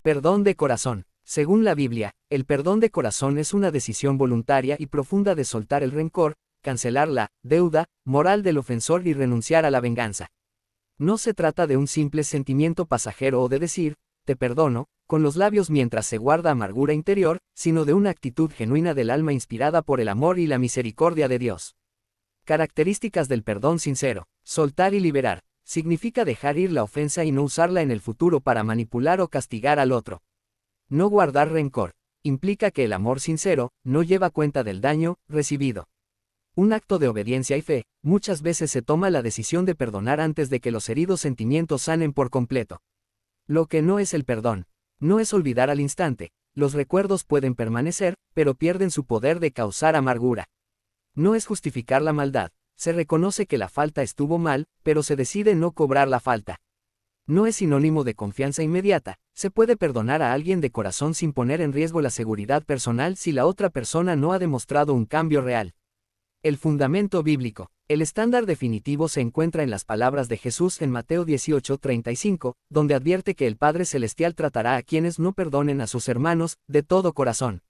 Perdón de corazón. Según la Biblia, el perdón de corazón es una decisión voluntaria y profunda de soltar el rencor, cancelar la deuda moral del ofensor y renunciar a la venganza. No se trata de un simple sentimiento pasajero o de decir, te perdono, con los labios mientras se guarda amargura interior, sino de una actitud genuina del alma inspirada por el amor y la misericordia de Dios. Características del perdón sincero. Soltar y liberar. Significa dejar ir la ofensa y no usarla en el futuro para manipular o castigar al otro. No guardar rencor. Implica que el amor sincero no lleva cuenta del daño recibido. Un acto de obediencia y fe. Muchas veces se toma la decisión de perdonar antes de que los heridos sentimientos sanen por completo. Lo que no es el perdón. No es olvidar al instante. Los recuerdos pueden permanecer, pero pierden su poder de causar amargura. No es justificar la maldad. Se reconoce que la falta estuvo mal, pero se decide no cobrar la falta. No es sinónimo de confianza inmediata. Se puede perdonar a alguien de corazón sin poner en riesgo la seguridad personal si la otra persona no ha demostrado un cambio real. El fundamento bíblico. El estándar definitivo se encuentra en las palabras de Jesús en Mateo 18:35, donde advierte que el Padre Celestial tratará a quienes no perdonen a sus hermanos, de todo corazón.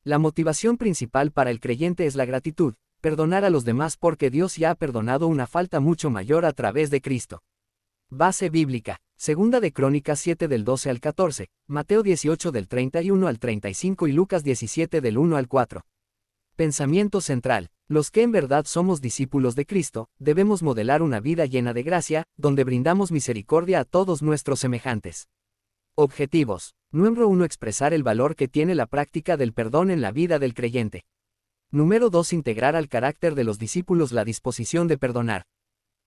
La motivación principal para el creyente es la gratitud, perdonar a los demás porque Dios ya ha perdonado una falta mucho mayor a través de Cristo. Base bíblica. Segunda de Crónicas 7 del 12 al 14, Mateo 18 del 31 al 35 y Lucas 17 del 1 al 4. Pensamiento central. Los que en verdad somos discípulos de Cristo, debemos modelar una vida llena de gracia, donde brindamos misericordia a todos nuestros semejantes. Objetivos. Número 1. Expresar el valor que tiene la práctica del perdón en la vida del creyente. Número 2. Integrar al carácter de los discípulos la disposición de perdonar.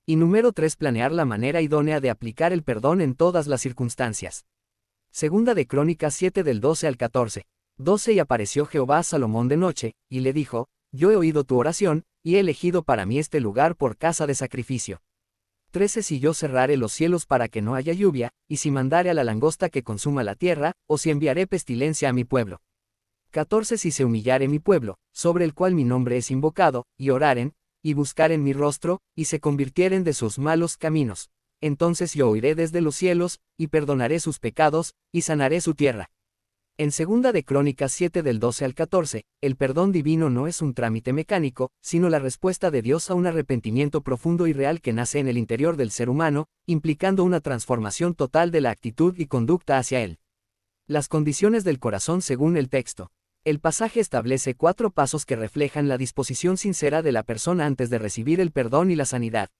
Y número 3. Planear la manera idónea de aplicar el perdón en todas las circunstancias. Segunda de Crónicas 7 del 12 al 14. 12. Y apareció Jehová a Salomón de noche, y le dijo, yo he oído tu oración, y he elegido para mí este lugar por casa de sacrificio. 13. Si yo cerrare los cielos para que no haya lluvia, y si mandare a la langosta que consuma la tierra, o si enviaré pestilencia a mi pueblo. 14. Si se humillare mi pueblo, sobre el cual mi nombre es invocado, y oraren, y buscaren mi rostro, y se convirtieren de sus malos caminos, entonces yo oiré desde los cielos, y perdonaré sus pecados, y sanaré su tierra. En Segunda de Crónicas 7 del 12 al 14, el perdón divino no es un trámite mecánico, sino la respuesta de Dios a un arrepentimiento profundo y real que nace en el interior del ser humano, implicando una transformación total de la actitud y conducta hacia él. Las condiciones del corazón según el texto. El pasaje establece 4 pasos que reflejan la disposición sincera de la persona antes de recibir el perdón y la sanidad.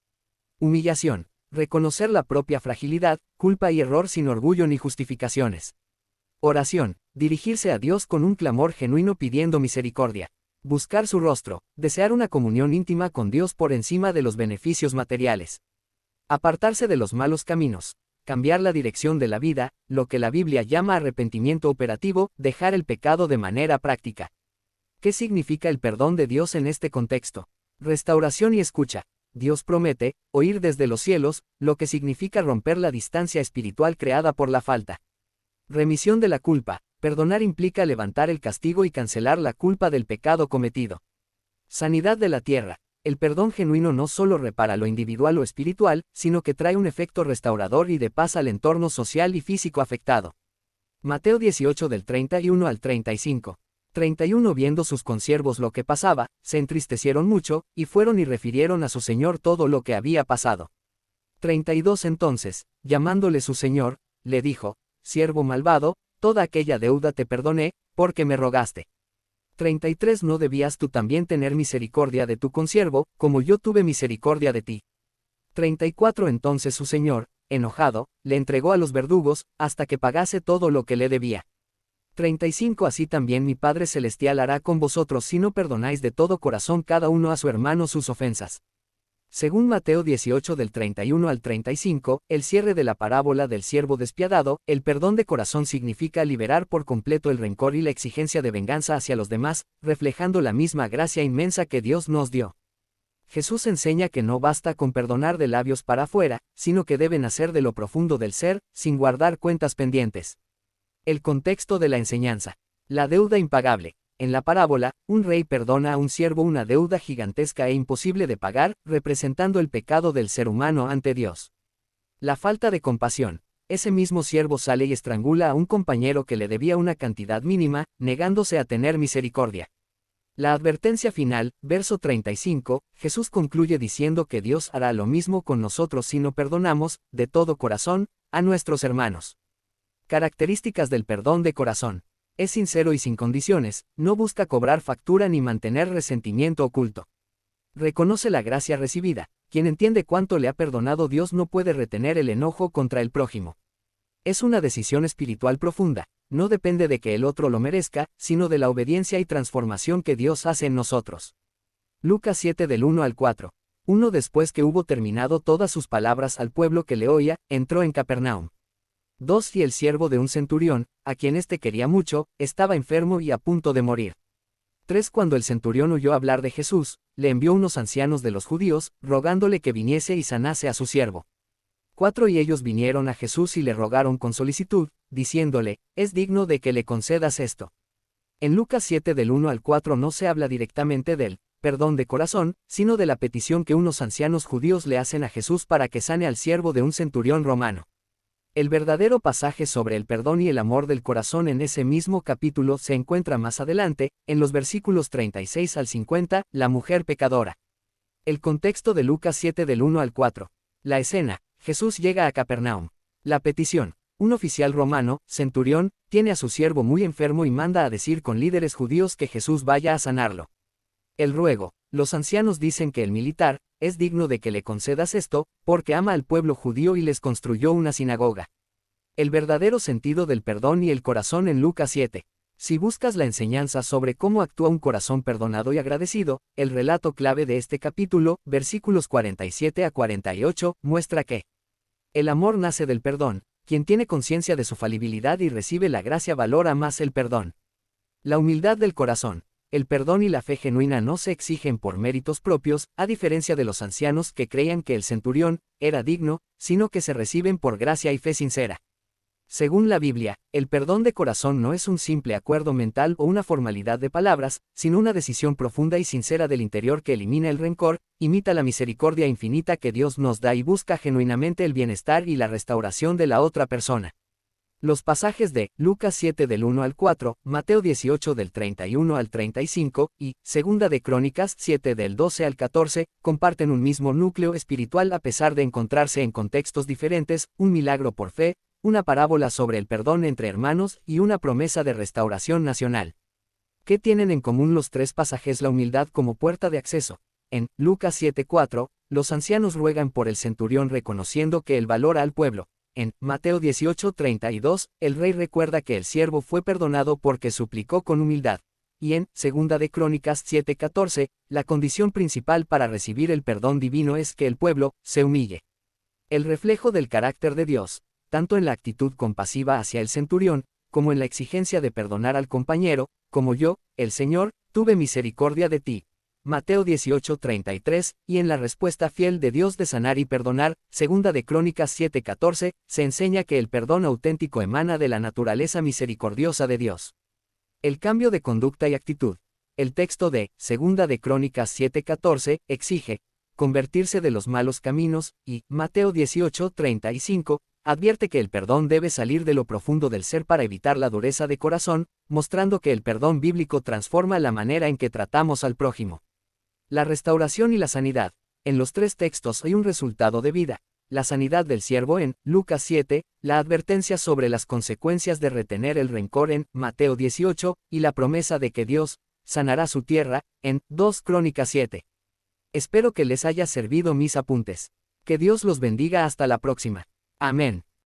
Humillación. Reconocer la propia fragilidad, culpa y error sin orgullo ni justificaciones. Oración. Dirigirse a Dios con un clamor genuino pidiendo misericordia. Buscar su rostro. Desear una comunión íntima con Dios por encima de los beneficios materiales. Apartarse de los malos caminos. Cambiar la dirección de la vida, lo que la Biblia llama arrepentimiento operativo, dejar el pecado de manera práctica. ¿Qué significa el perdón de Dios en este contexto? Restauración y escucha. Dios promete oír desde los cielos, lo que significa romper la distancia espiritual creada por la falta. Remisión de la culpa. Perdonar implica levantar el castigo y cancelar la culpa del pecado cometido. Sanidad de la tierra. El perdón genuino no solo repara lo individual o espiritual, sino que trae un efecto restaurador y de paz al entorno social y físico afectado. Mateo 18 del 31 al 35. 31 Viendo sus consiervos lo que pasaba, se entristecieron mucho, y fueron y refirieron a su señor todo lo que había pasado. 32 Entonces, llamándole su señor, le dijo, siervo malvado, toda aquella deuda te perdoné, porque me rogaste. 33 ¿No debías tú también tener misericordia de tu consiervo, como yo tuve misericordia de ti? 34 Entonces su señor, enojado, le entregó a los verdugos, hasta que pagase todo lo que le debía. 35 Así también mi Padre Celestial hará con vosotros si no perdonáis de todo corazón cada uno a su hermano sus ofensas. Según Mateo 18 del 31 al 35, el cierre de la parábola del siervo despiadado, el perdón de corazón significa liberar por completo el rencor y la exigencia de venganza hacia los demás, reflejando la misma gracia inmensa que Dios nos dio. Jesús enseña que no basta con perdonar de labios para afuera, sino que debe nacer de lo profundo del ser, sin guardar cuentas pendientes. El contexto de la enseñanza. La deuda impagable. En la parábola, un rey perdona a un siervo una deuda gigantesca e imposible de pagar, representando el pecado del ser humano ante Dios. La falta de compasión. ese mismo siervo sale y estrangula a un compañero que le debía una cantidad mínima, negándose a tener misericordia. La advertencia final, verso 35, Jesús concluye diciendo que Dios hará lo mismo con nosotros si no perdonamos, de todo corazón, a nuestros hermanos. Características del perdón de corazón. Es sincero y sin condiciones, no busca cobrar factura ni mantener resentimiento oculto. Reconoce la gracia recibida. Quien entiende cuánto le ha perdonado Dios no puede retener el enojo contra el prójimo. Es una decisión espiritual profunda, no depende de que el otro lo merezca, sino de la obediencia y transformación que Dios hace en nosotros. Lucas 7 del 1 al 4. Después que hubo terminado todas sus palabras al pueblo que le oía, entró en Capernaum. 2 Y el siervo de un centurión, a quien éste quería mucho, estaba enfermo y a punto de morir. 3 Cuando el centurión oyó hablar de Jesús, le envió unos ancianos de los judíos, rogándole que viniese y sanase a su siervo. 4 Y ellos vinieron a Jesús y le rogaron con solicitud, diciéndole, es digno de que le concedas esto. En Lucas 7 del 1 al 4 no se habla directamente del perdón de corazón, sino de la petición que unos ancianos judíos le hacen a Jesús para que sane al siervo de un centurión romano. El verdadero pasaje sobre el perdón y el amor del corazón en ese mismo capítulo se encuentra más adelante, en los versículos 36 al 50, la mujer pecadora. El contexto de Lucas 7 del 1 al 4. La escena, Jesús llega a Capernaum. La petición. Un oficial romano, centurión, tiene a su siervo muy enfermo y manda a decir con líderes judíos que Jesús vaya a sanarlo. El ruego. Los ancianos dicen que el militar, es digno de que le concedas esto, porque ama al pueblo judío y les construyó una sinagoga. El verdadero sentido del perdón y el corazón en Lucas 7. Si buscas la enseñanza sobre cómo actúa un corazón perdonado y agradecido, el relato clave de este capítulo, versículos 47 a 48, muestra que el amor nace del perdón. Quien tiene conciencia de su falibilidad y recibe la gracia valora más el perdón. La humildad del corazón. El perdón y la fe genuina no se exigen por méritos propios, a diferencia de los ancianos que creían que el centurión era digno, sino que se reciben por gracia y fe sincera. Según la Biblia, el perdón de corazón no es un simple acuerdo mental o una formalidad de palabras, sino una decisión profunda y sincera del interior que elimina el rencor, imita la misericordia infinita que Dios nos da y busca genuinamente el bienestar y la restauración de la otra persona. Los pasajes de Lucas 7 del 1 al 4, Mateo 18 del 31 al 35 y Segunda de Crónicas 7 del 12 al 14 comparten un mismo núcleo espiritual a pesar de encontrarse en contextos diferentes, un milagro por fe, una parábola sobre el perdón entre hermanos y una promesa de restauración nacional. ¿Qué tienen en común los tres pasajes? La humildad como puerta de acceso. En Lucas 7:4, los ancianos ruegan por el centurión reconociendo que él valora al pueblo. En Mateo 18:32, el rey recuerda que el siervo fue perdonado porque suplicó con humildad. Y en Segunda de Crónicas 7:14, la condición principal para recibir el perdón divino es que el pueblo se humille. El reflejo del carácter de Dios, tanto en la actitud compasiva hacia el centurión, como en la exigencia de perdonar al compañero, como yo, el Señor, tuve misericordia de ti. Mateo 18:33, y en la respuesta fiel de Dios de sanar y perdonar, Segunda de Crónicas 7:14, se enseña que el perdón auténtico emana de la naturaleza misericordiosa de Dios. El cambio de conducta y actitud. El texto de Segunda de Crónicas 7:14 exige convertirse de los malos caminos, y Mateo 18:35 advierte que el perdón debe salir de lo profundo del ser para evitar la dureza de corazón, mostrando que el perdón bíblico transforma la manera en que tratamos al prójimo. La restauración y la sanidad. En los tres textos hay un resultado de vida. La sanidad del siervo en Lucas 7, la advertencia sobre las consecuencias de retener el rencor en Mateo 18, y la promesa de que Dios sanará su tierra en 2 Crónicas 7. Espero que les haya servido mis apuntes. Que Dios los bendiga hasta la próxima. Amén.